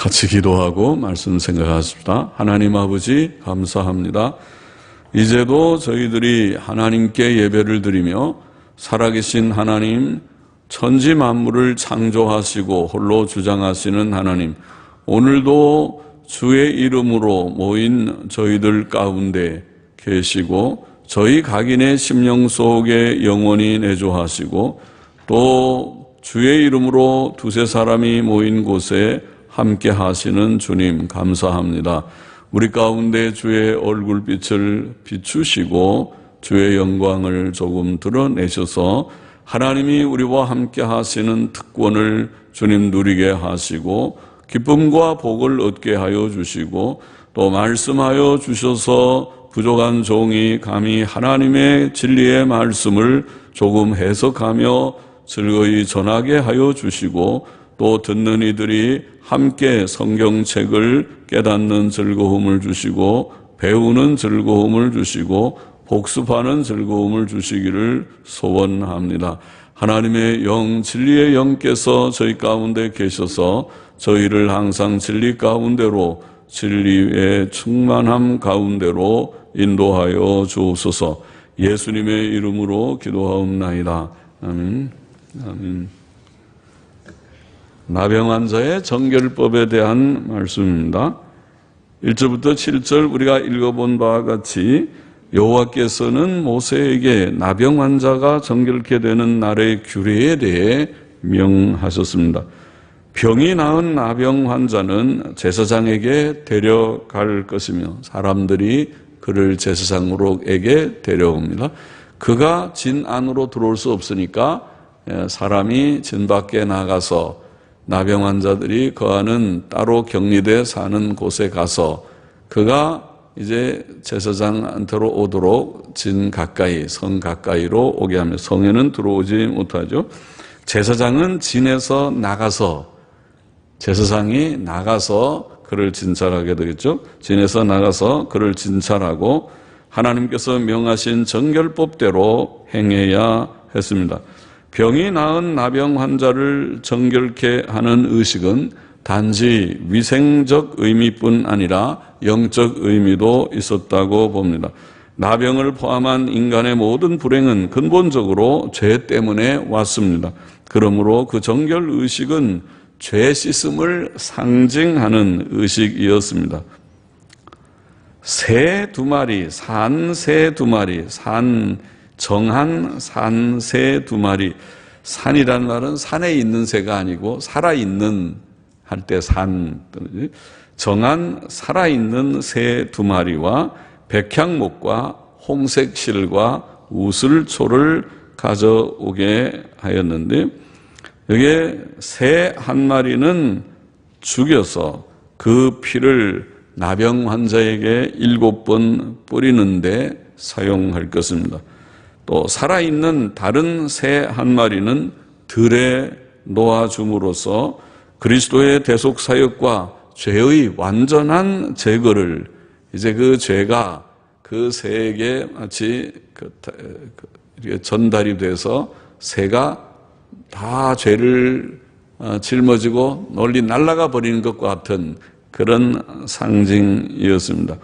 같이 기도하고 말씀 생각하십시다. 하나님 아버지 감사합니다. 이제도 저희들이 하나님께 예배를 드리며 살아계신 하나님, 천지 만물을 창조하시고 홀로 주장하시는 하나님, 오늘도 주의 이름으로 모인 저희들 가운데 계시고 저희 각인의 심령 속에 영원히 내주하시고 또 주의 이름으로 두세 사람이 모인 곳에 함께 하시는 주님 감사합니다. 우리 가운데 주의 얼굴빛을 비추시고 주의 영광을 조금 드러내셔서 하나님이 우리와 함께 하시는 특권을 주님 누리게 하시고 기쁨과 복을 얻게 하여 주시고 또 말씀하여 주셔서 부족한 종이 감히 하나님의 진리의 말씀을 조금 해석하며 즐거이 전하게 하여 주시고 또 듣는 이들이 함께 성경책을 깨닫는 즐거움을 주시고 배우는 즐거움을 주시고 복습하는 즐거움을 주시기를 소원합니다. 하나님의 영, 진리의 영께서 저희 가운데 계셔서 저희를 항상 진리 가운데로, 진리의 충만함 가운데로 인도하여 주옵소서. 예수님의 이름으로 기도하옵나이다. 아멘. 아멘. 나병 환자의 정결법에 대한 말씀입니다. 1절부터 7절 우리가 읽어본 바와 같이 여호와께서는 모세에게 나병 환자가 정결케 되는 날의 규례에 대해 명하셨습니다. 병이 나은 나병 환자는 제사장에게 데려갈 것이며 사람들이 그를 제사장으로에게 데려옵니다. 그가 진 안으로 들어올 수 없으니까 사람이 진 밖에 나가서 나병 환자들이 거하는 따로 격리돼 사는 곳에 가서 그가 이제 제사장한테로 오도록 진 가까이, 성 가까이로 오게 하며 성에는 들어오지 못하죠. 제사장은 진에서 나가서, 제사장이 나가서 그를 진찰하게 되겠죠. 진에서 나가서 그를 진찰하고 하나님께서 명하신 정결법대로 행해야 했습니다. 병이 나은 나병 환자를 정결케 하는 의식은 단지 위생적 의미뿐 아니라 영적 의미도 있었다고 봅니다. 나병을 포함한 인간의 모든 불행은 근본적으로 죄 때문에 왔습니다. 그러므로 그 정결 의식은 죄 씻음을 상징하는 의식이었습니다. 새 두 마리, 산새 두 마리, 정한 산새 두 마리. 산이라는 말은 산에 있는 새가 아니고 살아있는 할 때 산. 정한 살아있는 새 두 마리와 백향목과 홍색 실과 우슬초를 가져오게 하였는데 여기에 새 한 마리는 죽여서 그 피를 나병 환자에게 7번 뿌리는데 사용할 것입니다. 또 살아있는 다른 새 한 마리는 들에 놓아줌으로써 그리스도의 대속 사역과 죄의 완전한 제거를 이제 그 죄가 그 새에게 마치 전달이 돼서 새가 다 죄를 짊어지고 널리 날아가 버리는 것과 같은 그런 상징이었습니다.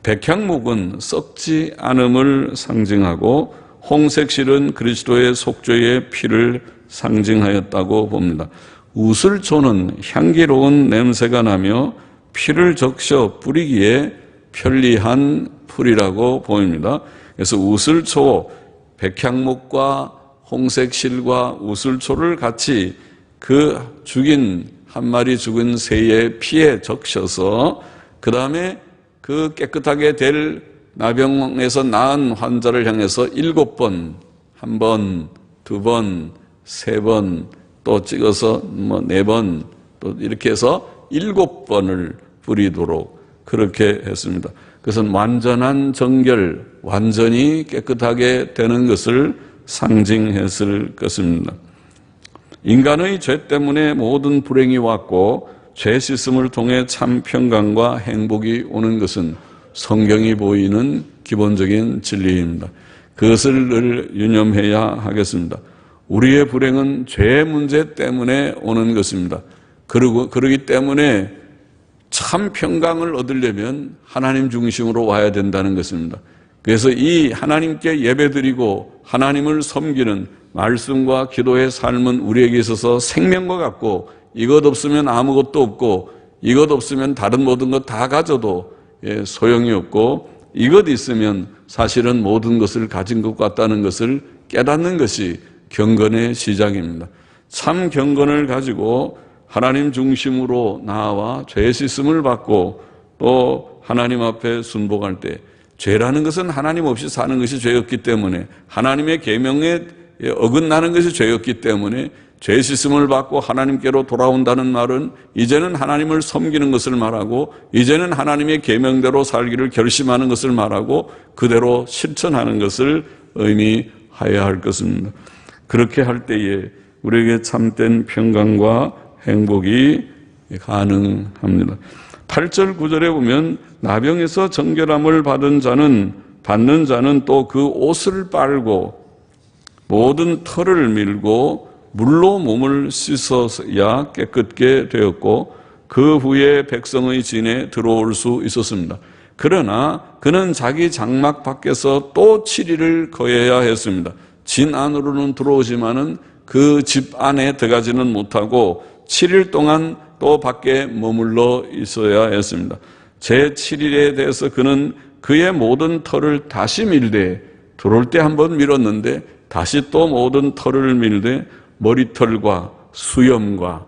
백향목은 썩지 않음을 상징하고 홍색실은 그리스도의 속죄의 피를 상징하였다고 봅니다. 우슬초는 향기로운 냄새가 나며 피를 적셔 뿌리기에 편리한 풀이라고 보입니다. 그래서 우슬초, 백향목과 홍색실과 우슬초를 같이 그 한 마리 죽은 새의 피에 적셔서 그 다음에 그 깨끗하게 될 나병에서 나은 환자를 향해서 7번, 1번, 2번, 3번 또 찍어서 4번 또 이렇게 해서 7번을 뿌리도록 그렇게 했습니다. 그것은 완전한 정결, 완전히 깨끗하게 되는 것을 상징했을 것입니다. 인간의 죄 때문에 모든 불행이 왔고 죄 씻음을 통해 참 평강과 행복이 오는 것은 성경이 보이는 기본적인 진리입니다. 그것을 늘 유념해야 하겠습니다. 우리의 불행은 죄 문제 때문에 오는 것입니다. 그러기 때문에 참 평강을 얻으려면 하나님 중심으로 와야 된다는 것입니다. 그래서 이 하나님께 예배드리고 하나님을 섬기는 말씀과 기도의 삶은 우리에게 있어서 생명과 같고, 이것 없으면 아무것도 없고, 이것 없으면 다른 모든 것 다 가져도 소용이 없고, 이것 있으면 사실은 모든 것을 가진 것 같다는 것을 깨닫는 것이 경건의 시작입니다. 참 경건을 가지고 하나님 중심으로 나아와 죄 씻음을 받고 또 하나님 앞에 순복할 때, 죄라는 것은 하나님 없이 사는 것이 죄였기 때문에, 하나님의 계명에 어긋나는 것이 죄였기 때문에 죄 씻음을 받고 하나님께로 돌아온다는 말은 이제는 하나님을 섬기는 것을 말하고, 이제는 하나님의 계명대로 살기를 결심하는 것을 말하고 그대로 실천하는 것을 의미하여야 할 것입니다. 그렇게 할 때에 우리에게 참된 평강과 행복이 가능합니다. 8절 9절에 보면 나병에서 정결함을 받는 자는 또 그 옷을 빨고 모든 털을 밀고 물로 몸을 씻어야 깨끗게 되었고 그 후에 백성의 진에 들어올 수 있었습니다. 그러나 그는 자기 장막 밖에서 또 7일을 거해야 했습니다. 진 안으로는 들어오지만은 그 집 안에 들어가지는 못하고 7일 동안 또 밖에 머물러 있어야 했습니다. 제7일에 대해서 그는 그의 모든 털을 다시 밀되, 들어올 때 한번 밀었는데 다시 또 모든 털을 밀되 머리털과 수염과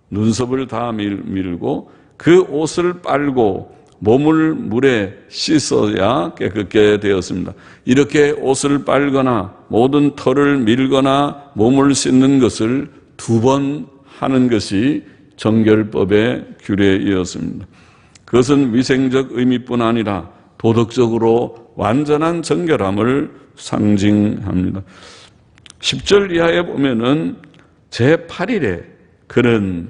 눈썹을 다 밀고 그 옷을 빨고 몸을 물에 씻어야 깨끗게 되었습니다. 이렇게 옷을 빨거나 모든 털을 밀거나 몸을 씻는 것을 2번 하는 것이 정결법의 규례이었습니다. 그것은 위생적 의미뿐 아니라 도덕적으로 완전한 정결함을 상징합니다. 10절 이하에 보면은 제8일에 그는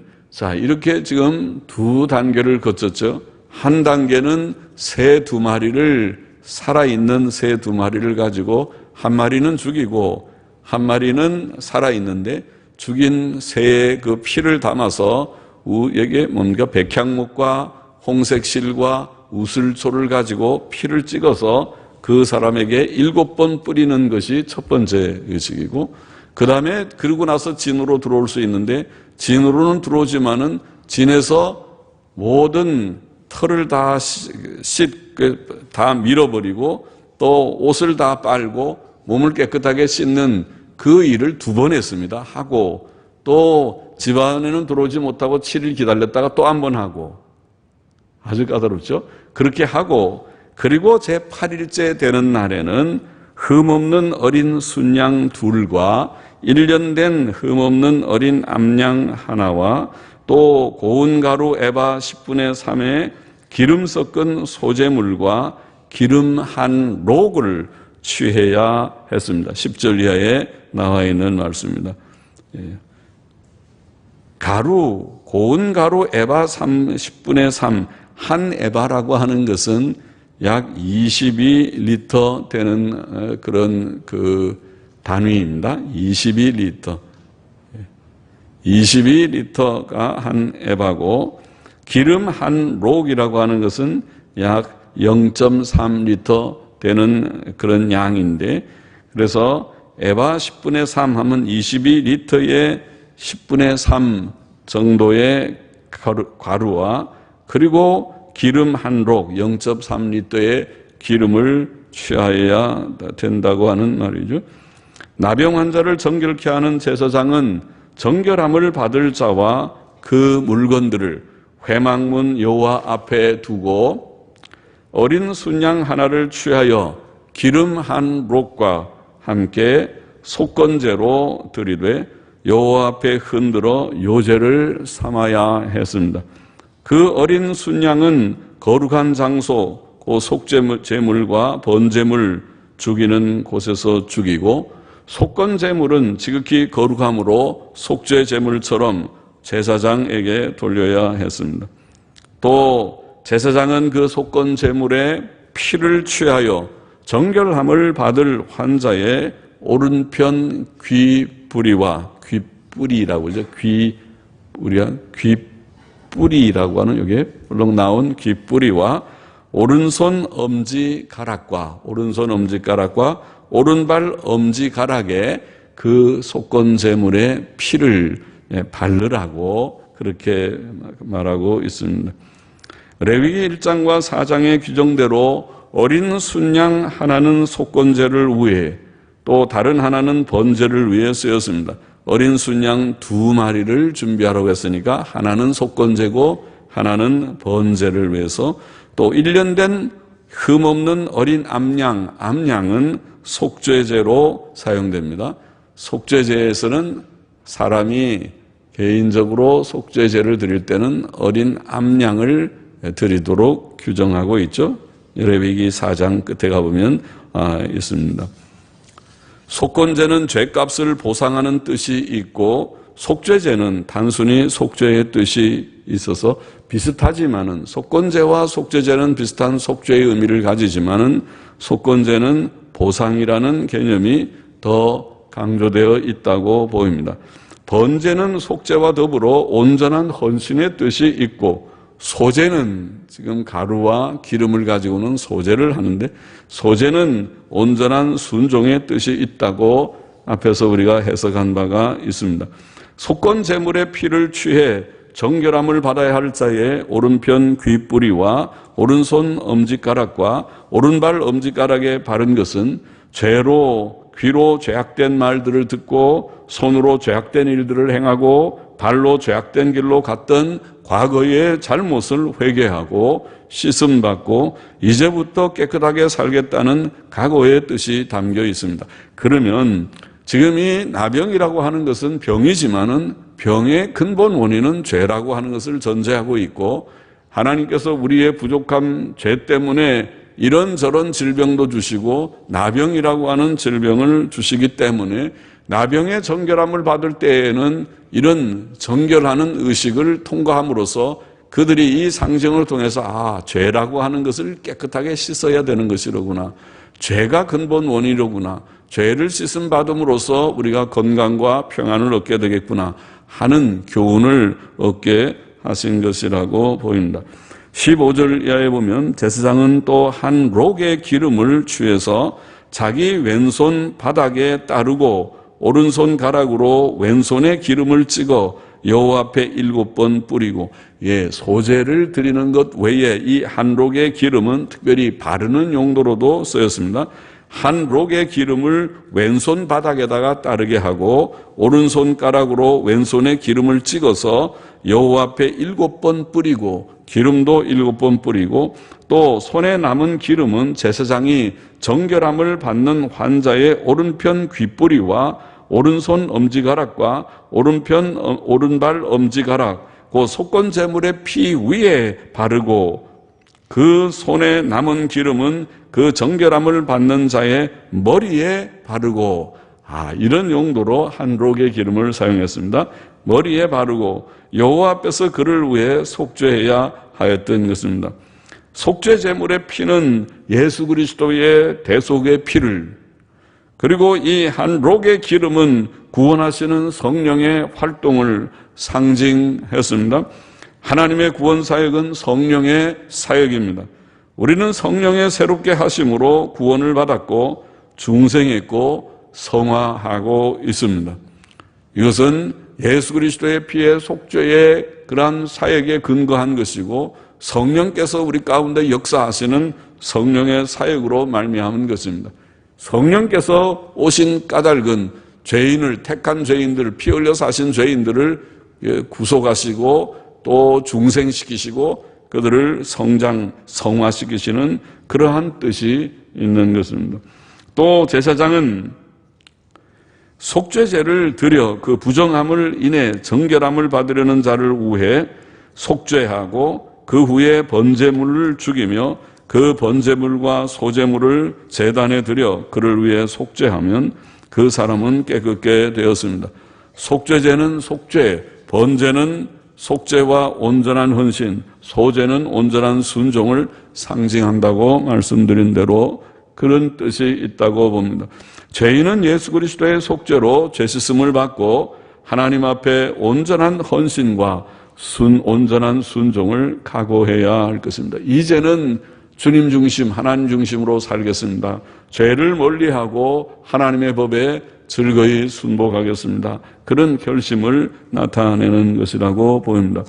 이렇게 지금 2단계를 거쳤죠. 한 단계는 새 2마리를, 살아있는 새 2마리를 가지고 한 마리는 죽이고 한 마리는 살아있는데 죽인 새의 그 피를 담아서 여기에 뭔가 백향목과 홍색실과 우슬초를 가지고 피를 찍어서 그 사람에게 7번 뿌리는 것이 첫 번째 의식이고, 그 다음에 그러고 나서 진으로 들어올 수 있는데, 진으로는 들어오지만은 진에서 모든 털을 다 밀어버리고 또 옷을 다 빨고 몸을 깨끗하게 씻는 그 일을 2번 했습니다. 하고 또 집 안에는 들어오지 못하고 7일 기다렸다가 또 1번 하고, 아주 까다롭죠. 그렇게 하고, 그리고 제8일째 되는 날에는 흠없는 어린 순양 2과 1년 된 흠없는 어린 암양 하나와 또 고운 가루 에바 10분의 3에 기름 섞은 소재물과 기름 한 록을 취해야 했습니다. 10절 이하에 나와 있는 말씀입니다. 고운 가루 에바 10분의 3, 한 에바라고 하는 것은 약 22리터 되는 그런 그 단위입니다. 22리터. 22리터가 한 에바고, 기름 한 록이라고 하는 것은 약 0.3리터 되는 그런 양인데, 그래서 에바 10분의 3 하면 22리터의 10분의 3 정도의 가루와 그리고 기름 한 록 0.3리터의 기름을 취하여야 된다고 하는 말이죠. 나병 환자를 정결케 하는 제사장은 정결함을 받을 자와 그 물건들을 회막문 여호와 앞에 두고 어린 순양 하나를 취하여 기름 한 록과 함께 속건제로 드리되 여호와 앞에 흔들어 요제를 삼아야 했습니다. 그 어린 순양은 거룩한 장소, 그 속죄물과 번제물 죽이는 곳에서 죽이고, 속건제물은 지극히 거룩함으로 속죄제물처럼 제사장에게 돌려야 했습니다. 또 제사장은 그 속건제물의 피를 취하여 정결함을 받을 환자의 오른편 귀뿌리와, 귀뿌리라고 그러죠. 귀뿌리와 귓뿌리라고 하는 여기에 물렁 나온 귓뿌리와 오른손 엄지가락과 오른발 엄지가락에 그 속건제물의 피를 바르라고 그렇게 말하고 있습니다. 레위기 1장과 4장의 규정대로 어린 순양 하나는 속건제를 위해 또 다른 하나는 번제를 위해 쓰였습니다. 어린 순양 2마리를 준비하라고 했으니까 하나는 속건제고 하나는 번제를 위해서, 또 1년 된 흠없는 어린 암양은 속죄제로 사용됩니다. 속죄제에서는 사람이 개인적으로 속죄제를 드릴 때는 어린 암양을 드리도록 규정하고 있죠. 레위기 4장 끝에 가보면 있습니다. 속건제는 죄값을 보상하는 뜻이 있고 속죄제는 단순히 속죄의 뜻이 있어서 비슷하지만은, 속건제와 속죄제는 비슷한 속죄의 의미를 가지지만은 속건제는 보상이라는 개념이 더 강조되어 있다고 보입니다. 번제는 속죄와 더불어 온전한 헌신의 뜻이 있고, 소제는 지금 가루와 기름을 가지고는 소제를 하는데, 소제는 온전한 순종의 뜻이 있다고 앞에서 우리가 해석한 바가 있습니다. 속건 제물의 피를 취해 정결함을 받아야 할 자의 오른편 귓뿌리와 오른손 엄지가락과 오른발 엄지가락에 바른 것은 죄로, 귀로 죄악된 말들을 듣고 손으로 죄악된 일들을 행하고 발로 죄악된 길로 갔던 과거의 잘못을 회개하고 씻음받고 이제부터 깨끗하게 살겠다는 각오의 뜻이 담겨 있습니다. 그러면 지금 이 나병이라고 하는 것은 병이지만은 병의 근본 원인은 죄라고 하는 것을 전제하고 있고, 하나님께서 우리의 부족함, 죄 때문에 이런저런 질병도 주시고 나병이라고 하는 질병을 주시기 때문에 나병의 정결함을 받을 때에는 이런 정결하는 의식을 통과함으로써 그들이 이 상징을 통해서 죄라고 하는 것을 깨끗하게 씻어야 되는 것이로구나, 죄가 근본 원인이로구나, 죄를 씻음 받음으로써 우리가 건강과 평안을 얻게 되겠구나 하는 교훈을 얻게 하신 것이라고 보입니다. 15절 이하에 보면 제사장은 또 한 록의 기름을 취해서 자기 왼손 바닥에 따르고 오른손 가락으로 왼손에 기름을 찍어 여호와 앞에 7번 뿌리고, 소제를 드리는 것 외에 이 한 록의 기름은 특별히 바르는 용도로도 쓰였습니다. 한 록의 기름을 왼손 바닥에다가 따르게 하고 오른손 가락으로 왼손에 기름을 찍어서 여호와 앞에 7번 뿌리고, 기름도 7번 뿌리고, 또 손에 남은 기름은 제사장이 정결함을 받는 환자의 오른편 귓뿌리와 오른손 엄지가락과 오른발 엄지가락, 그 속건 제물의 피 위에 바르고, 그 손에 남은 기름은 그 정결함을 받는 자의 머리에 바르고, 이런 용도로 한 록의 기름을 사용했습니다. 머리에 바르고 여호와 앞에서 그를 위해 속죄해야 하였던 것입니다. 속죄 제물의 피는 예수 그리스도의 대속의 피를, 그리고 이 한 록의 기름은 구원하시는 성령의 활동을 상징했습니다. 하나님의 구원 사역은 성령의 사역입니다. 우리는 성령의 새롭게 하심으로 구원을 받았고 중생했고 성화하고 있습니다. 이것은 예수 그리스도의 피의 속죄의 그러한 사역에 근거한 것이고, 성령께서 우리 가운데 역사하시는 성령의 사역으로 말미암은 것입니다. 성령께서 오신 까닭은 죄인을, 택한 죄인들을, 피 흘려 사신 죄인들을 구속하시고 또 중생시키시고 그들을 성화시키시는 그러한 뜻이 있는 것입니다. 또 제사장은 속죄제를 드려 그 부정함을 인해 정결함을 받으려는 자를 위해 속죄하고 그 후에 번제물을 죽이며 그 번제물과 소제물을 제단에 드려 그를 위해 속죄하면 그 사람은 깨끗게 되었습니다. 속죄제는 속죄, 번제는 속죄와 온전한 헌신, 소제는 온전한 순종을 상징한다고 말씀드린 대로 그런 뜻이 있다고 봅니다. 죄인은 예수 그리스도의 속죄로 죄 씻음을 받고 하나님 앞에 온전한 헌신과 온전한 순종을 각오해야 할 것입니다. 이제는 주님 중심, 하나님 중심으로 살겠습니다. 죄를 멀리하고 하나님의 법에 즐거이 순복하겠습니다. 그런 결심을 나타내는 것이라고 보입니다.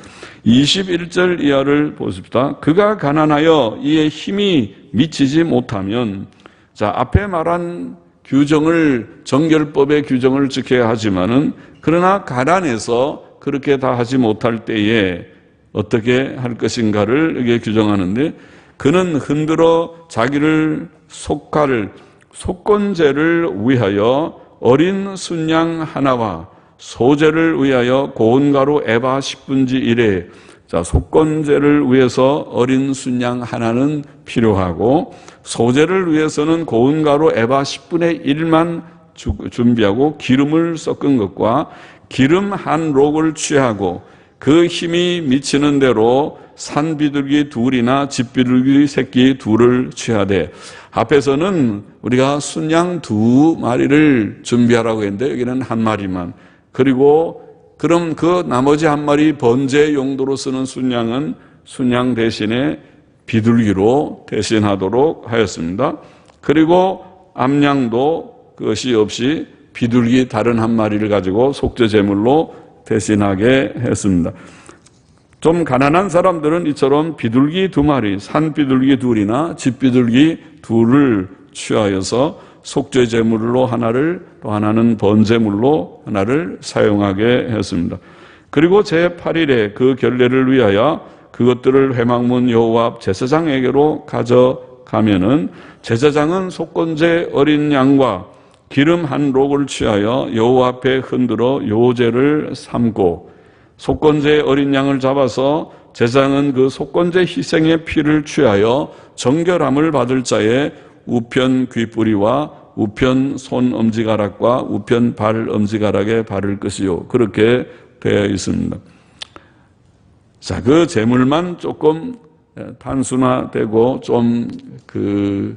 21절 이하를 보십시다. 그가 가난하여 이에 힘이 미치지 못하면, 자, 앞에 말한 규정을, 정결법의 규정을 지켜야 하지만은, 그러나 가난해서 그렇게 다 하지 못할 때에 어떻게 할 것인가를 여기에 규정하는데, 그는 흔들어 자기를 속할 속건제를 위하여 어린 순양 하나와 소제를 위하여 고운 가루 에바 10분지 1에, 자, 속건제를 위해서 어린 순양 하나는 필요하고, 소제를 위해서는 고운 가루 에바 10분의 1만 준비하고, 기름을 섞은 것과 기름 한 록을 취하고, 그 힘이 미치는 대로 산비둘기 둘이나 집비둘기 새끼 둘을 취하되, 앞에서는 우리가 순양 2마리를 준비하라고 했는데 여기는 1마리만, 그리고 그럼 그 나머지 1마리 번제 용도로 쓰는 순양은 순양 대신에 비둘기로 대신하도록 하였습니다. 그리고 암양도 그것이 없이 비둘기 다른 1마리를 가지고 속죄 제물로 대신하게 했습니다. 좀 가난한 사람들은 이처럼 비둘기 2마리, 산비둘기 2이나 집비둘기 2를 취하여서 속죄 제물로 하나를, 또 하나는 번제물로 하나를 사용하게 했습니다. 그리고 제8일에 그 결례를 위하여 그것들을 회막문 여호와 앞 제사장에게로 가져가면은, 제사장은 속건제 어린 양과 기름 한 록을 취하여 여호와 앞에 흔들어 요제를 삼고, 속건제 어린 양을 잡아서 제사장은 그 속건제 희생의 피를 취하여 정결함을 받을 자의 우편 귀뿌리와 우편 손 엄지가락과 우편 발 엄지가락에 바를 것이요, 그렇게 되어 있습니다. 자, 그 제물만 조금 단순화되고 그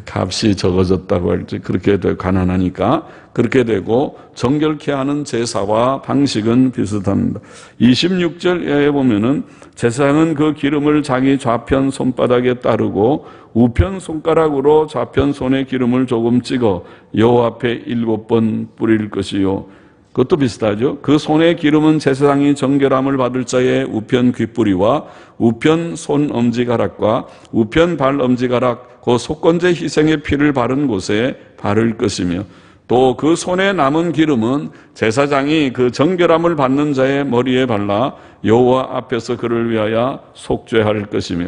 값이 적어졌다고 할지, 그렇게 되고, 가난하니까 그렇게 되고, 정결케 하는 제사와 방식은 비슷합니다. 26절에 보면은 제사장은 그 기름을 자기 좌편 손바닥에 따르고 우편 손가락으로 좌편 손에 기름을 조금 찍어 여호와 앞에 7번 뿌릴 것이요, 그것도 비슷하죠. 그 손의 기름은 제사장이 정결함을 받을 자의 우편 귓뿌리와 우편 손 엄지가락과 우편 발 엄지가락, 그 속건제 희생의 피를 바른 곳에 바를 것이며, 또 그 손에 남은 기름은 제사장이 그 정결함을 받는 자의 머리에 발라 여호와 앞에서 그를 위하여 속죄할 것이며,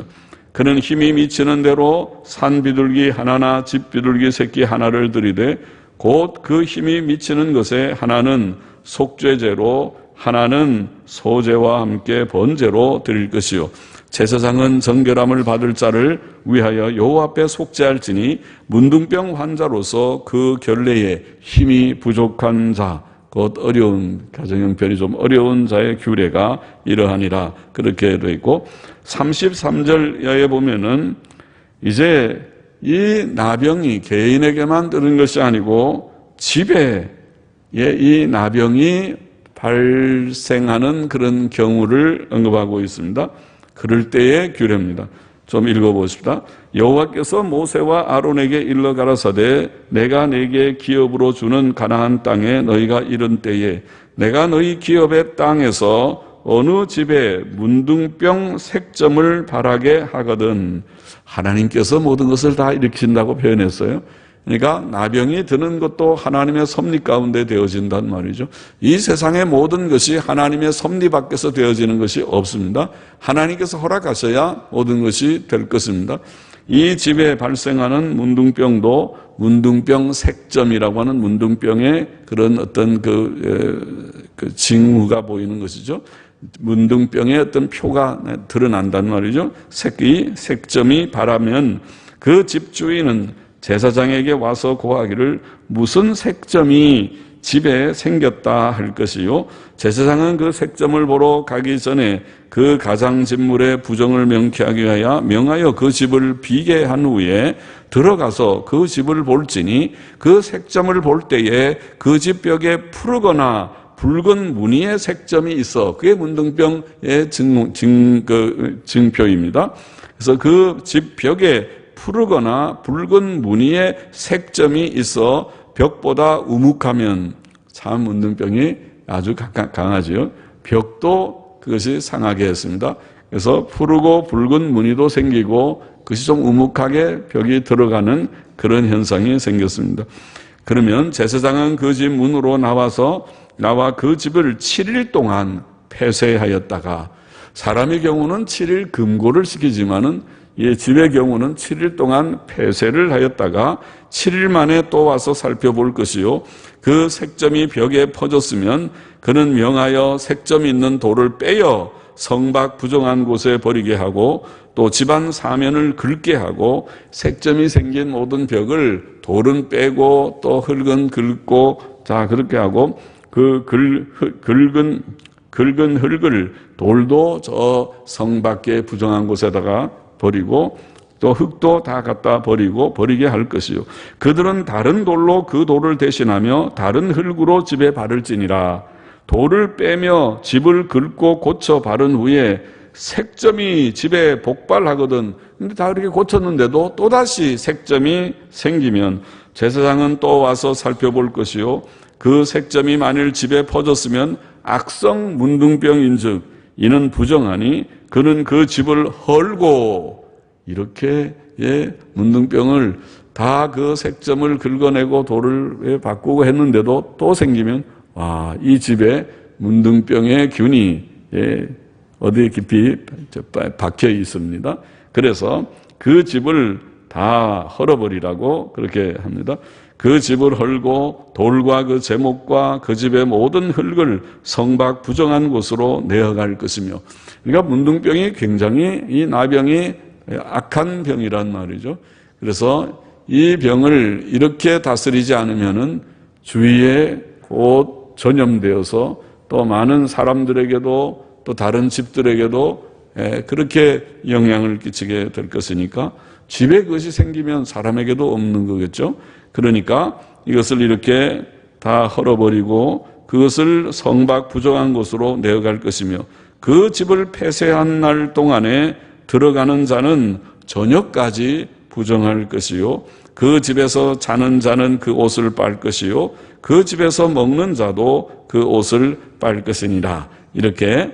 그는 힘이 미치는 대로 산비둘기 하나나 집비둘기 새끼 하나를 들이되, 곧 그 힘이 미치는 것에 하나는 속죄제로 하나는 소제와 함께 번제로 드릴 것이요, 제사장은 정결함을 받을 자를 위하여 여호와 앞에 속죄할지니 문둥병 환자로서 그 결례에 힘이 부족한 자, 곧 어려운, 가정형편이 좀 어려운 자의 규례가 이러하니라, 그렇게 되어 있고, 33절에 보면은 이제 이 나병이 개인에게만 드는 것이 아니고 집에 이 나병이 발생하는 그런 경우를 언급하고 있습니다. 그럴 때의 규례입니다. 좀 읽어보십시다. 여호와께서 모세와 아론에게 일러 가라사대, 내가 내게 기업으로 주는 가나안 땅에 너희가 이른 때에 내가 너희 기업의 땅에서 어느 집에 문둥병 색점을 바라게 하거든. 하나님께서 모든 것을 다 일으킨다고 표현했어요. 그러니까 나병이 드는 것도 하나님의 섭리 가운데 되어진단 말이죠. 이 세상의 모든 것이 하나님의 섭리 밖에서 되어지는 것이 없습니다. 하나님께서 허락하셔야 모든 것이 될 것입니다. 이 집에 발생하는 문둥병도 문둥병 색점이라고 하는 문둥병의 그런 어떤 그 징후가 보이는 것이죠. 문둥병의 어떤 표가 드러난단 말이죠. 색점이 바라면 그 집주인은 제사장에게 와서 고하기를 무슨 색점이 집에 생겼다 할 것이요, 제사장은 그 색점을 보러 가기 전에 그 가장집물의 부정을 명쾌하게 하여 명하여 그 집을 비게 한 후에 들어가서 그 집을 볼지니 그 색점을 볼 때에 그 집 벽에 푸르거나 붉은 무늬의 색점이 있어. 그게 문둥병의 증표입니다. 그래서 그 집 벽에 푸르거나 붉은 무늬의 색점이 있어 벽보다 우묵하면 참 문둥병이 아주 강하지요. 벽도 그것이 상하게 했습니다. 그래서 푸르고 붉은 무늬도 생기고 그것이 좀 우묵하게 벽이 들어가는 그런 현상이 생겼습니다. 그러면 제사장은 그 집 문으로 나와 그 집을 7일 동안 폐쇄하였다가, 사람의 경우는 7일 금고를 시키지만은 이 집의 경우는 7일 동안 폐쇄를 하였다가 7일 만에 또 와서 살펴볼 것이요, 그 색점이 벽에 퍼졌으면 그는 명하여 색점이 있는 돌을 빼어 성밖 부정한 곳에 버리게 하고 또 집안 사면을 긁게 하고 색점이 생긴 모든 벽을 돌은 빼고 또 흙은 긁고, 자 그렇게 하고 그 긁은 흙을 돌도 저 성 밖에 부정한 곳에다가 버리고 또 흙도 다 갖다 버리게 할 것이요, 그들은 다른 돌로 그 돌을 대신하며 다른 흙으로 집에 바를지니라. 돌을 빼며 집을 긁고 고쳐 바른 후에 색점이 집에 복발하거든. 근데 다 그렇게 고쳤는데도 또다시 색점이 생기면 제사장은 또 와서 살펴볼 것이요, 그 색점이 만일 집에 퍼졌으면 악성 문둥병인즉 이는 부정하니 그는 그 집을 헐고, 이렇게 문둥병을 다 그 색점을 긁어내고 돌을 바꾸고 했는데도 또 생기면 와, 이 집에 문둥병의 균이 어디에 깊이 박혀 있습니다. 그래서 그 집을 다 헐어버리라고 그렇게 합니다. 그 집을 헐고 돌과 그 제목과 그 집의 모든 흙을 성밖 부정한 곳으로 내어갈 것이며, 그러니까 문둥병이 굉장히, 이 나병이 악한 병이란 말이죠. 그래서 이 병을 이렇게 다스리지 않으면은 주위에 곧 전염되어서 또 많은 사람들에게도 또 다른 집들에게도 그렇게 영향을 끼치게 될 것이니까 집에 그것이 생기면 사람에게도 없는 거겠죠. 그러니까 이것을 이렇게 다 헐어버리고 그것을 성밖 부정한 곳으로 내어갈 것이며, 그 집을 폐쇄한 날 동안에 들어가는 자는 저녁까지 부정할 것이요, 그 집에서 자는 자는 그 옷을 빨 것이요, 그 집에서 먹는 자도 그 옷을 빨 것이니라. 이렇게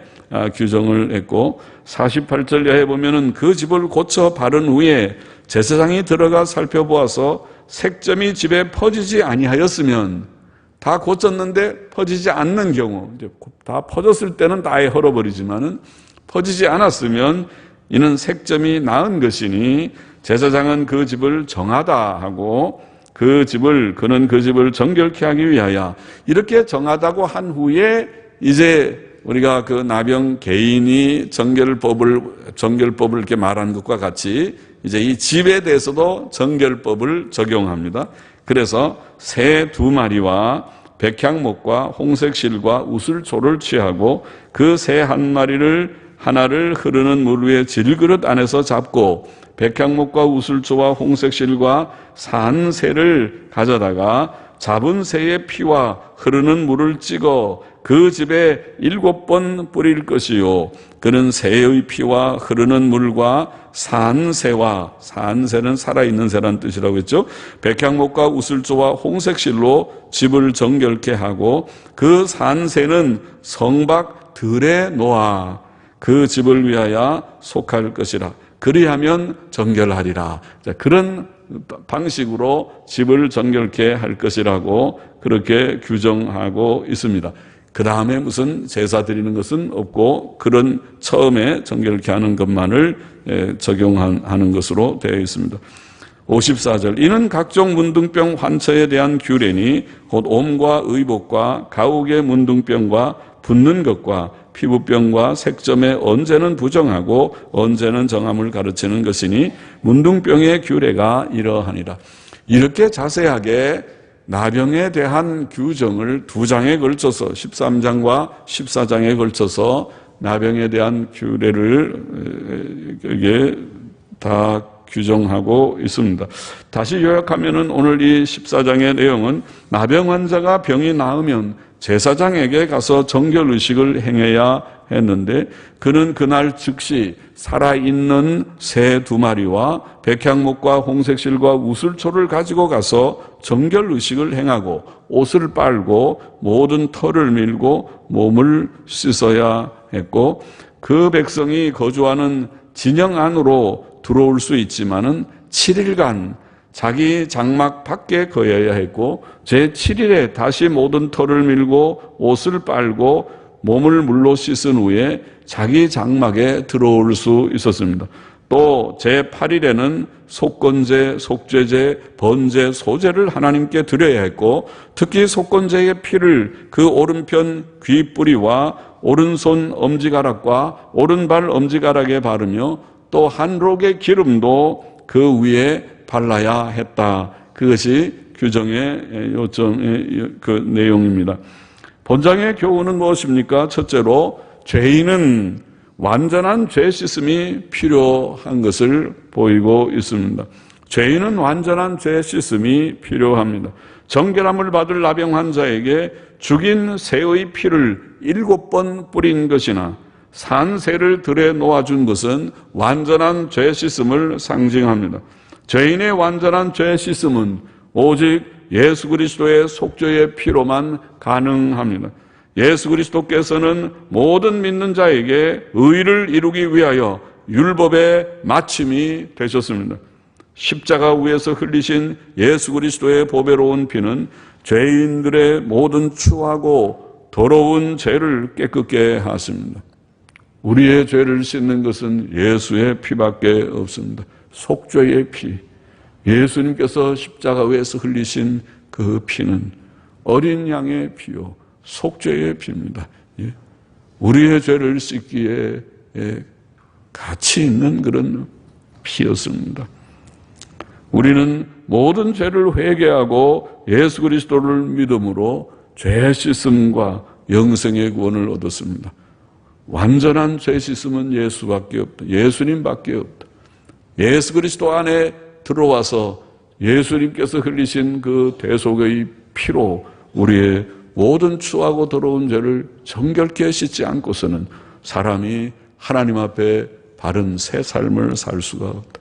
규정을 했고, 48절 이하에 보면은 그 집을 고쳐 바른 후에 제사장이 들어가 살펴보아서 색점이 집에 퍼지지 아니하였으면, 다 고쳤는데 퍼지지 않는 경우, 이제 다 퍼졌을 때는 다 헐어버리지만은 퍼지지 않았으면 이는 색점이 나은 것이니 제사장은 그 집을 정하다 하고 그는 그 집을 정결케 하기 위하여, 이렇게 정하다고 한 후에 이제 우리가 그 나병 개인이 정결법을 이렇게 말한 것과 같이 이제 이 집에 대해서도 정결법을 적용합니다. 그래서 새 2마리와 백향목과 홍색실과 우슬초를 취하고 그 새 하나를 흐르는 물 위에 질그릇 안에서 잡고 백향목과 우슬초와 홍색실과 산 새를 가져다가 잡은 새의 피와 흐르는 물을 찍어 그 집에 7번 뿌릴 것이요, 그는 새의 피와 흐르는 물과 산새와, 산새는 살아있는 새란 뜻이라고 했죠, 백향목과 우슬초와 홍색실로 집을 정결케 하고 그 산새는 성밖 들에 놓아 그 집을 위하여 속할 것이라. 그리하면 정결하리라. 그런 방식으로 집을 정결케 할 것이라고 그렇게 규정하고 있습니다. 그 다음에 무슨 제사 드리는 것은 없고, 그런 처음에 정결케 하는 것만을 적용하는 것으로 되어 있습니다. 54절, 이는 각종 문둥병 환처에 대한 규례니 곧 옴과 의복과 가옥의 문둥병과 붓는 것과 피부병과 색점에 언제는 부정하고 언제는 정함을 가르치는 것이니 문둥병의 규례가 이러하니라. 이렇게 자세하게 나병에 대한 규정을 2장에 걸쳐서 13장과 14장에 걸쳐서 나병에 대한 규례를 다 규정하고 있습니다. 다시 요약하면은 오늘 이 14장의 내용은 나병 환자가 병이 나으면 제사장에게 가서 정결의식을 행해야 했는데 그는 그날 즉시 살아있는 새 2마리와 백향목과 홍색실과 우슬초를 가지고 가서 정결의식을 행하고 옷을 빨고 모든 털을 밀고 몸을 씻어야 했고 그 백성이 거주하는 진영 안으로 들어올 수 있지만은 7일간 자기 장막 밖에 거해야 했고 제7일에 다시 모든 털을 밀고 옷을 빨고 몸을 물로 씻은 후에 자기 장막에 들어올 수 있었습니다. 또 제8일에는 속건제, 속죄제, 번제, 소제를 하나님께 드려야 했고 특히 속건제의 피를 그 오른편 귀뿌리와 오른손 엄지가락과 오른발 엄지가락에 바르며 또 한 록의 기름도 그 위에 발라야 했다. 그것이 규정의 요점의 그 내용입니다. 본장의 교훈은 무엇입니까? 첫째로 죄인은 완전한 죄 씻음이 필요한 것을 보이고 있습니다. 죄인은 완전한 죄 씻음이 필요합니다. 정결함을 받을 나병 환자에게 죽인 새의 피를 7번 뿌린 것이나 산 새를 들에 놓아준 것은 완전한 죄 씻음을 상징합니다. 죄인의 완전한 죄 씻음은 오직 예수 그리스도의 속죄의 피로만 가능합니다. 예수 그리스도께서는 모든 믿는 자에게 의를 이루기 위하여 율법의 마침이 되셨습니다. 십자가 위에서 흘리신 예수 그리스도의 보배로운 피는 죄인들의 모든 추하고 더러운 죄를 깨끗게 하십니다. 우리의 죄를 씻는 것은 예수의 피밖에 없습니다. 속죄의 피, 예수님께서 십자가 위에서 흘리신 그 피는 어린 양의 피요 속죄의 피입니다. 우리의 죄를 씻기에 가치 있는 그런 피였습니다. 우리는 모든 죄를 회개하고 예수 그리스도를 믿음으로 죄 씻음과 영생의 구원을 얻었습니다. 완전한 죄 씻음은 예수밖에 없다. 예수님밖에 없다. 예수 그리스도 안에 들어와서 예수님께서 흘리신 그 대속의 피로 우리의 모든 추하고 더러운 죄를 정결케 씻지 않고서는 사람이 하나님 앞에 바른 새 삶을 살 수가 없다.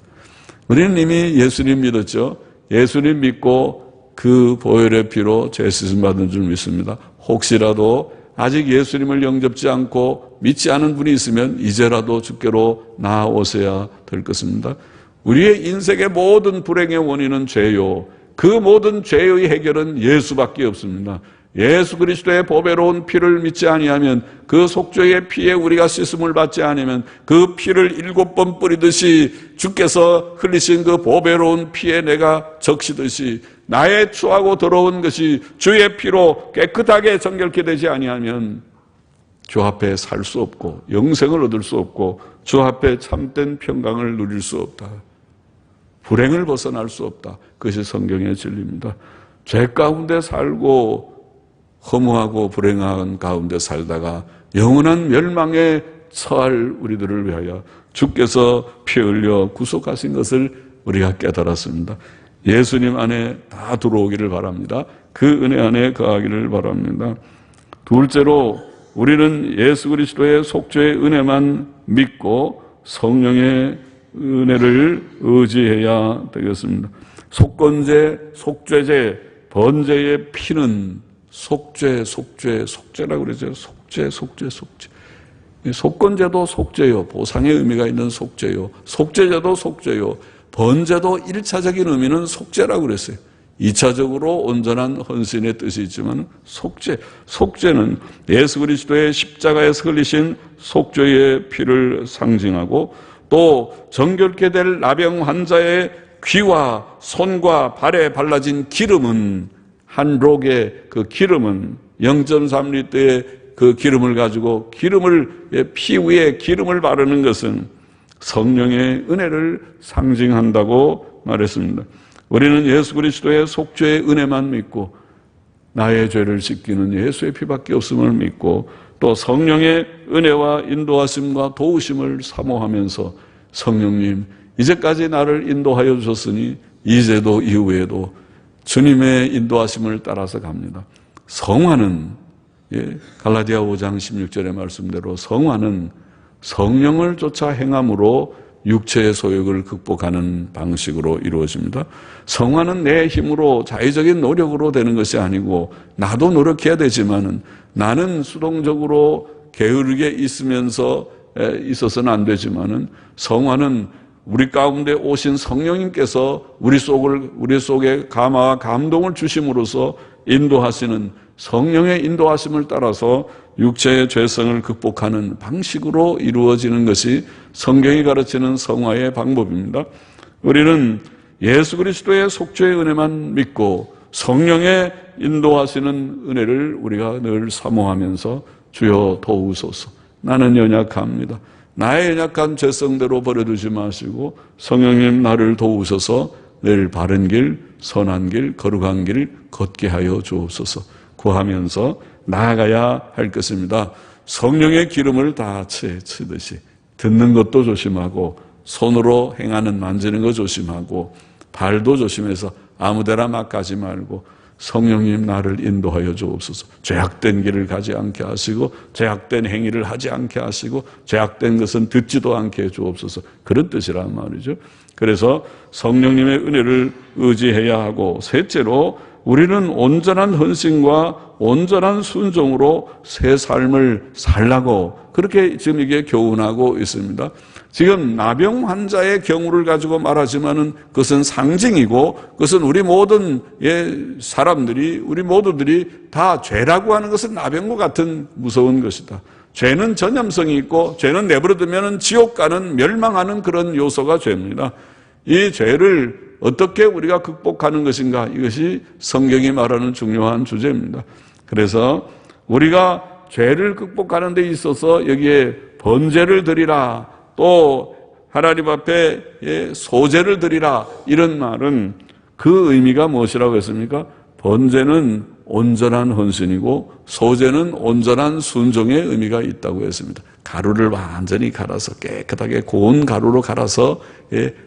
우리는 이미 예수님 믿었죠. 예수님 믿고 그 보혈의 피로 죄 씻음 받은 줄 믿습니다. 혹시라도 아직 예수님을 영접지 않고 믿지 않은 분이 있으면 이제라도 주께로 나아오셔야 될 것입니다. 우리의 인생의 모든 불행의 원인은 죄요. 그 모든 죄의 해결은 예수밖에 없습니다. 예수 그리스도의 보배로운 피를 믿지 아니하면 그 속죄의 피에 우리가 씻음을 받지 않으면 그 피를 7번 뿌리듯이 주께서 흘리신 그 보배로운 피에 내가 적시듯이 나의 추하고 더러운 것이 주의 피로 깨끗하게 정결케 되지 아니하면 주 앞에 살 수 없고 영생을 얻을 수 없고 주 앞에 참된 평강을 누릴 수 없다. 불행을 벗어날 수 없다. 그것이 성경의 진리입니다. 죄 가운데 살고 허무하고 불행한 가운데 살다가 영원한 멸망에 처할 우리들을 위하여 주께서 피 흘려 구속하신 것을 우리가 깨달았습니다. 예수님 안에 다 들어오기를 바랍니다. 그 은혜 안에 거하기를 바랍니다. 둘째로 우리는 예수 그리스도의 속죄의 은혜만 믿고 성령의 은혜를 의지해야 되겠습니다. 속건제, 속죄제, 번제의 피는 속죄라고 그러죠. 속죄. 속건제도 속죄요. 보상의 의미가 있는 속죄요. 속죄제도 속죄요. 번제도 1차적인 의미는 속죄라고 그랬어요. 2차적으로 온전한 헌신의 뜻이 있지만 속죄는 예수 그리스도의 십자가에서 흘리신 속죄의 피를 상징하고 또 정결케 될 나병 환자의 귀와 손과 발에 발라진 기름은 한 록의 그 기름은 0.3리터의 그 기름을 가지고 피 위에 기름을 바르는 것은 성령의 은혜를 상징한다고 말했습니다. 우리는 예수 그리스도의 속죄의 은혜만 믿고 나의 죄를 씻기는 예수의 피밖에 없음을 믿고 또 성령의 은혜와 인도하심과 도우심을 사모하면서 성령님 이제까지 나를 인도하여 주셨으니 이제도 이후에도 주님의 인도하심을 따라서 갑니다. 성화는 갈라디아 5장 16절의 말씀대로 성화는 성령을 쫓아 행함으로 육체의 소욕을 극복하는 방식으로 이루어집니다. 성화는 내 힘으로 자의적인 노력으로 되는 것이 아니고 나도 노력해야 되지만은 나는 수동적으로 게으르게 있어서는 안 되지만은 성화는 우리 가운데 오신 성령님께서 우리 속에 감화와 감동을 주심으로써 인도하시는 성령의 인도하심을 따라서 육체의 죄성을 극복하는 방식으로 이루어지는 것이 성경이 가르치는 성화의 방법입니다. 우리는 예수 그리스도의 속죄의 은혜만 믿고 성령의 인도하시는 은혜를 우리가 늘 사모하면서 주여 도우소서. 나는 연약합니다. 나의 연약한 죄성대로 버려두지 마시고 성령님 나를 도우셔서 늘 바른 길, 선한 길, 거룩한 길 걷게 하여 주옵소서 구하면서 나아가야 할 것입니다. 성령의 기름을 다 치듯이 듣는 것도 조심하고 손으로 행하는 만지는 거 조심하고 발도 조심해서 아무데나 막 가지 말고 성령님 나를 인도하여 주옵소서. 죄악된 길을 가지 않게 하시고 죄악된 행위를 하지 않게 하시고 죄악된 것은 듣지도 않게 해 주옵소서. 그런 뜻이란 말이죠. 그래서 성령님의 은혜를 의지해야 하고 셋째로 우리는 온전한 헌신과 온전한 순종으로 새 삶을 살라고 그렇게 지금 이게 교훈하고 있습니다. 지금 나병 환자의 경우를 가지고 말하지만은 그것은 상징이고 그것은 우리 모든 사람들이 우리 모두들이 다 죄라고 하는 것은 나병과 같은 무서운 것이다. 죄는 전염성이 있고 죄는 내버려두면 지옥 가는 멸망하는 그런 요소가 죄입니다. 이 죄를 어떻게 우리가 극복하는 것인가 이것이 성경이 말하는 중요한 주제입니다. 그래서 우리가 죄를 극복하는 데 있어서 여기에 번제를 드리라 또 하나님 앞에 소제를 드리라 이런 말은 그 의미가 무엇이라고 했습니까? 번제는 온전한 헌신이고 소제는 온전한 순종의 의미가 있다고 했습니다. 가루를 완전히 갈아서 깨끗하게 고운 가루로 갈아서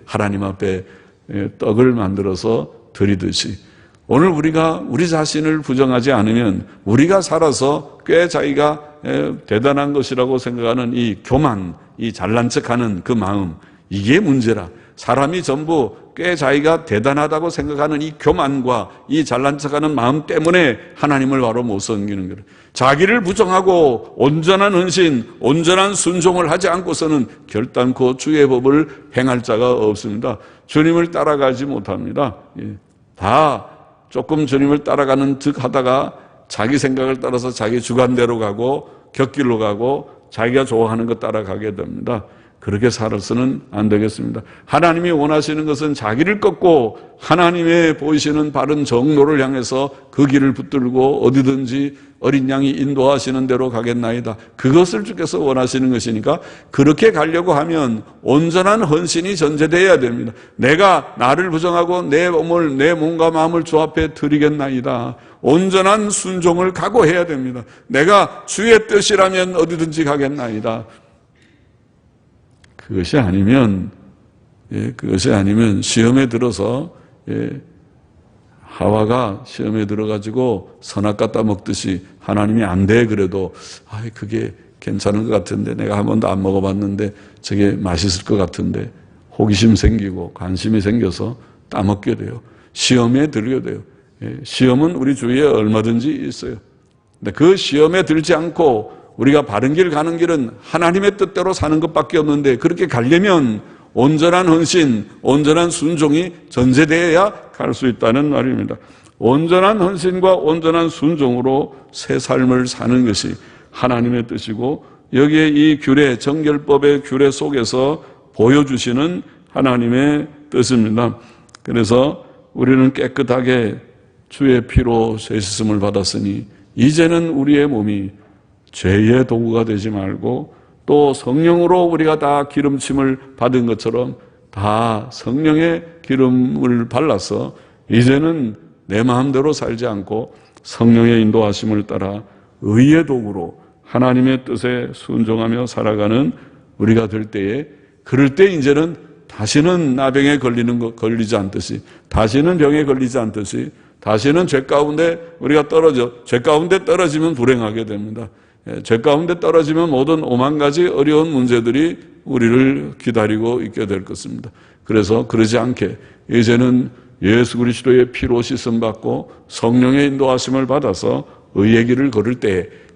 하나님 앞에 떡을 만들어서 드리듯이 오늘 우리가 우리 자신을 부정하지 않으면 우리가 살아서 꽤 자기가 대단한 것이라고 생각하는 이 교만, 이 잘난 척하는 그 마음 이게 문제라. 사람이 전부 꽤 자기가 대단하다고 생각하는 이 교만과 이 잘난 척하는 마음 때문에 하나님을 바로 못 섬기는 거예요. 자기를 부정하고 온전한 헌신, 온전한 순종을 하지 않고서는 결단코 주의 법을 행할 자가 없습니다. 주님을 따라가지 못합니다. 다 조금 주님을 따라가는 듯 하다가 자기 생각을 따라서 자기 주관대로 가고 곁길로 가고 자기가 좋아하는 것 따라가게 됩니다. 그렇게 살아서는 안 되겠습니다. 하나님이 원하시는 것은 자기를 꺾고 하나님의 보이시는 바른 정로를 향해서 그 길을 붙들고 어디든지 어린 양이 인도하시는 대로 가겠나이다. 그것을 주께서 원하시는 것이니까 그렇게 가려고 하면 온전한 헌신이 전제되어야 됩니다. 내가 나를 부정하고 내 몸과 마음을 주 앞에 드리겠나이다. 온전한 순종을 각오해야 됩니다. 내가 주의 뜻이라면 어디든지 가겠나이다. 그것이 아니면 시험에 들어서 하와가 시험에 들어가지고 선악 갖다 먹듯이 하나님이 안 돼 그래도 그게 괜찮은 것 같은데 내가 한 번도 안 먹어봤는데 저게 맛있을 것 같은데 호기심 생기고 관심이 생겨서 따먹게 돼요. 시험에 들게 돼요. 시험은 우리 주위에 얼마든지 있어요. 근데 그 시험에 들지 않고 우리가 바른 길 가는 길은 하나님의 뜻대로 사는 것밖에 없는데 그렇게 가려면 온전한 헌신, 온전한 순종이 전제되어야 갈 수 있다는 말입니다. 온전한 헌신과 온전한 순종으로 새 삶을 사는 것이 하나님의 뜻이고 여기에 이 규례, 정결법의 규례 속에서 보여주시는 하나님의 뜻입니다. 그래서 우리는 깨끗하게 주의 피로 새 씻음을 받았으니 이제는 우리의 몸이 죄의 도구가 되지 말고 또 성령으로 우리가 다 기름침을 받은 것처럼 다 성령의 기름을 발라서 이제는 내 마음대로 살지 않고 성령의 인도하심을 따라 의의 도구로 하나님의 뜻에 순종하며 살아가는 우리가 될 때에 그럴 때 이제는 다시는 나병에 걸리지 않듯이, 다시는 병에 걸리지 않듯이, 다시는 죄 가운데 우리가 죄 가운데 떨어지면 불행하게 됩니다. 죄 가운데 떨어지면 모든 오만 가지 어려운 문제들이 우리를 기다리고 있게 될 것입니다. 그래서 그러지 않게 이제는 예수 그리스도의 피로 씻음 받고 성령의 인도하심을 받아서 의의 길을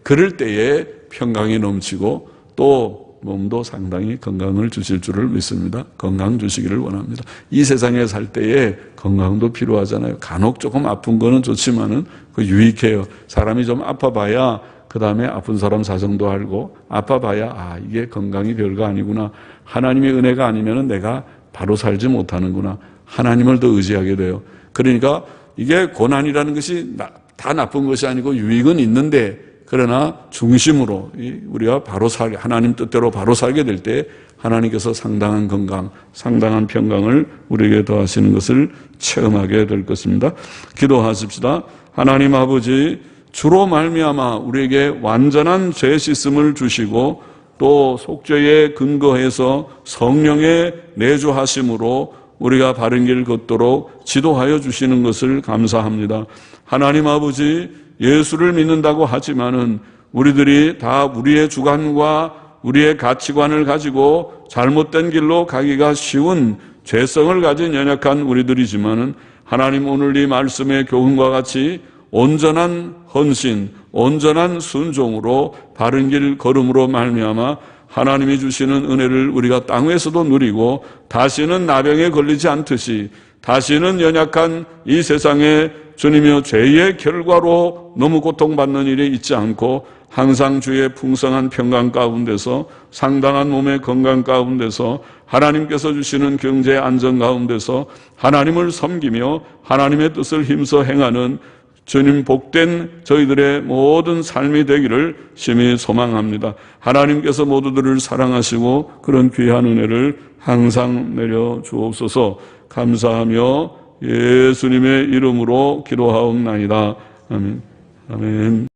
그럴 때에 평강이 넘치고 또 몸도 상당히 건강을 주실 줄을 믿습니다. 건강 주시기를 원합니다. 이 세상에 살 때에 건강도 필요하잖아요. 간혹 조금 아픈 거는 좋지만은 그 유익해요. 사람이 좀 아파봐야 그 다음에 아픈 사람 사정도 알고 아파봐야 이게 건강이 별거 아니구나. 하나님의 은혜가 아니면은 내가 바로 살지 못하는구나. 하나님을 더 의지하게 돼요. 그러니까 이게 고난이라는 것이 다 나쁜 것이 아니고 유익은 있는데 그러나 중심으로 우리가 하나님 뜻대로 바로 살게 될 때 하나님께서 상당한 건강, 상당한 평강을 우리에게 더하시는 것을 체험하게 될 것입니다. 기도하십시다. 하나님 아버지, 주로 말미암아 우리에게 완전한 죄 씻음을 주시고 또 속죄에 근거해서 성령의 내주하심으로 우리가 바른 길 걷도록 지도하여 주시는 것을 감사합니다. 하나님 아버지, 예수를 믿는다고 하지만은 우리들이 다 우리의 주관과 우리의 가치관을 가지고 잘못된 길로 가기가 쉬운 죄성을 가진 연약한 우리들이지만은 하나님 오늘 이 말씀의 교훈과 같이 온전한 헌신, 온전한 순종으로 바른 길 걸음으로 말미암아 하나님이 주시는 은혜를 우리가 땅 위에서도 누리고 다시는 나병에 걸리지 않듯이 다시는 연약한 이 세상에 주님이여 죄의 결과로 너무 고통받는 일이 있지 않고 항상 주의 풍성한 평강 가운데서 상당한 몸의 건강 가운데서 하나님께서 주시는 경제 안정 가운데서 하나님을 섬기며 하나님의 뜻을 힘써 행하는 주님 복된 저희들의 모든 삶이 되기를 심히 소망합니다. 하나님께서 모두들을 사랑하시고 그런 귀한 은혜를 항상 내려 주옵소서. 감사하며 예수님의 이름으로 기도하옵나이다. 아멘. 아멘.